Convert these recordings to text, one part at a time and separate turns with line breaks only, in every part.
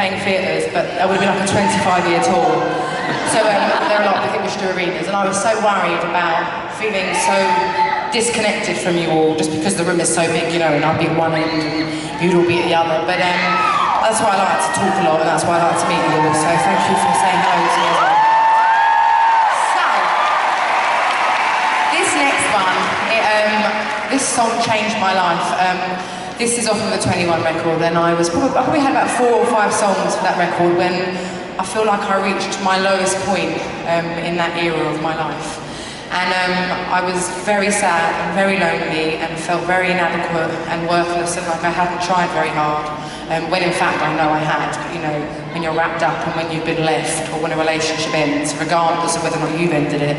playing theatres, but it would have been like a 25-year tour. So there are a lot of English arenas, and I was so worried about feeling so disconnected from you all, just because the room is so big, you know, and I'd be at one end and you'd all be at the other. But that's why I like to talk a lot, and that's why I like to meet you all. So thank you for saying hello to me as well. So, this next one, this song changed my life. This is off of the 21 record, and I probably had about 4 or 5 songs for that record when I feel like I reached my lowest point in that era of my life. And I was very sad and very lonely and felt very inadequate and worthless and like I hadn't tried very hard. When in fact I know I had. But, you know, when you're wrapped up and when you've been left, or when a relationship ends, regardless of whether or not you've ended it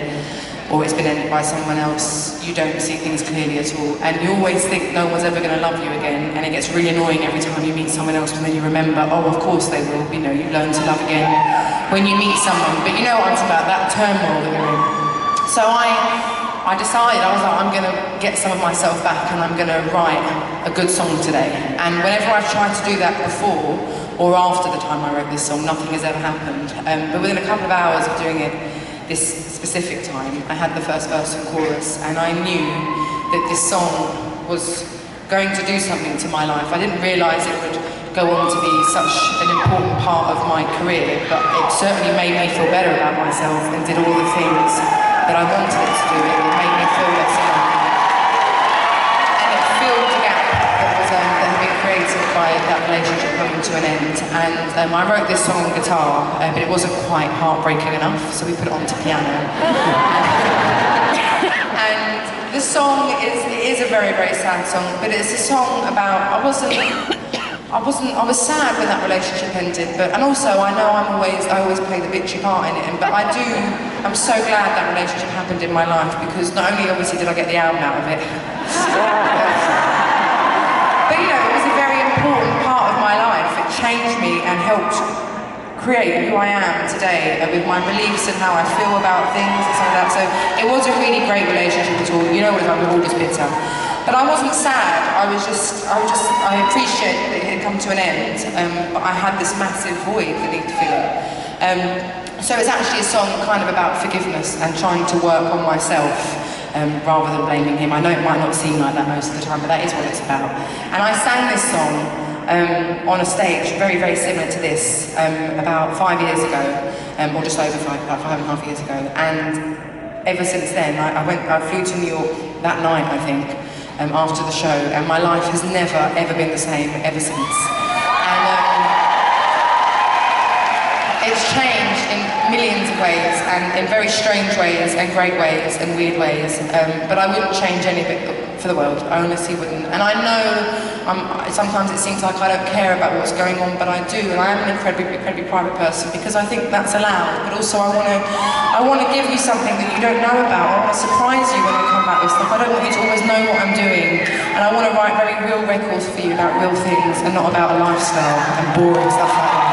or it's been ended by someone else, you don't see things clearly at all. And you always think no one's ever going to love you again, and it gets really annoying every time you meet someone else, and then you remember, oh, of course they will. You know, you learn to love again when you meet someone. But you know what I'm talking about, that turmoil that you're in. So I decided, I was like, I'm going to get some of myself back and I'm going to write a good song today. And whenever I've tried to do that before or after the time I wrote this song, nothing has ever happened. But within a couple of hours of doing it this specific time, I had the first verse and chorus, and I knew that this song was going to do something to my life. I didn't realise it would go on to be such an important part of my career, but it certainly made me feel better about myself and did all the things that I wanted it to do. It made me feel less alone. And it filled the gap that had been created by that relationship coming to an end. And I wrote this song on guitar, but it wasn't quite heartbreaking enough, so we put it onto piano. And the song is a very, very sad song, but it's a song about, I was sad when that relationship ended, and also I know I always play the bitchy part in it, but I'm so glad that relationship happened in my life, because not only obviously did I get the album out of it, but you know, it was a very important part of my life. It changed me and helped create who I am today, with my beliefs and how I feel about things and stuff like that. So it was a really great relationship at all. You know what it's like, we're all just bitter. But I wasn't sad, I appreciate that it had come to an end, but I had this massive void that needed filling. So it's actually a song kind of about forgiveness and trying to work on myself rather than blaming him. I know it might not seem like that most of the time, but that is what it's about. And I sang this song on a stage very, very similar to this about 5 years ago, or just over about 5.5 years ago. And ever since then, I flew to New York that night, I think, after the show, and my life has never ever been the same ever since. And it's changed in millions of ways, and in very strange ways and great ways and weird ways, but I wouldn't change any of it for the world. I honestly wouldn't. And I know sometimes it seems like I don't care about what's going on, but I do, and I am an incredibly private person, because I think that's allowed, but also I want to give you something that you don't know about. I want to surprise you when I come back with stuff. I don't want you to always know what I'm doing, and I want to write very real records for you about real things and not about a lifestyle and boring stuff like that.